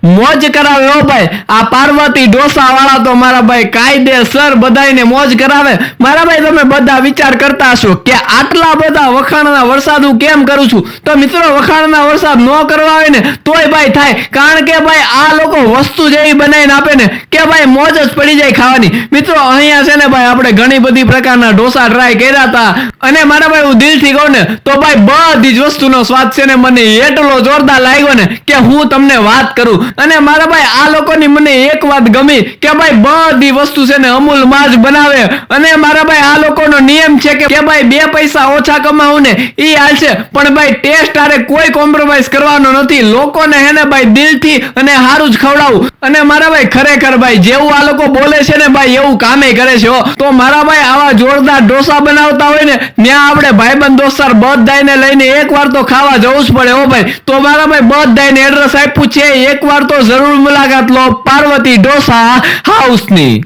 મોજ કરાવે હો ભાઈ આ પાર્વતી ઢોસા વાળા તો મારા ભાઈ કાયદેસર બધાને મોજ કરાવે। મારા ભાઈ તમે બધા વિચાર કરતા હશો કે આટલા બધા વખાણના વરસાદ હું કેમ કરું છું, તો મિત્રો વખાણના વરસાદ ન કરવા હોય ને તોય ભાઈ થાય, કારણ કે ભાઈ આ લોકો વસ્તુ જેવી બનાવીને આપે ને કે ભાઈ મોજ જ પડી જાય ખાવાની। મિત્રો અહીંયા છે ને ભાઈ આપણે ઘણી બધી પ્રકારના ઢોસા ટ્રાય કર્યા હતા અને મારા ભાઈ હું દિલથી કહું ને તો ભાઈ બધી જ વસ્તુનો સ્વાદ છે ને મને એટલો જોરદાર લાગ્યો ને કે હું તમને વાત કરું। અને મારા ભાઈ આ લોકોની મને એક વાત ગમી કે ભાઈ બધી વસ્તુ છે ને અમૂલ માં જ બનાવે અને મારા ભાઈ આ લોકોનો નિયમ છે કે ભાઈ 2 પૈસા ઓછા કમાવું ને ઈ હાલશે પણ ભાઈ ટેસ્ટ આરે કોઈ કોમ્પ્રોમાઇઝ કરવાનો નથી, લોકોને હે ને ભાઈ દિલથી અને સારું જ ખવડાવું। અને મારા ભાઈ ખરેખર ભાઈ જેવું આ લોકો બોલે છે ને ભાઈ એવું કામે કરે છે હો। તો મારા ભાઈ આવા જોરદાર ઢોસા બનાવતા હોય ને ત્યાં આપણે ભાઈબંધ દોસ્તાર બધાને લઈને એકવાર તો ખાવા જવું જ પડે હો ભાઈ। તો મારા ભાઈ બધાને એડ્રેસ આપ્યું છે, એકવાર તો જરૂર મુલાકાત લો પાર્વતી ઢોસા હાઉસની।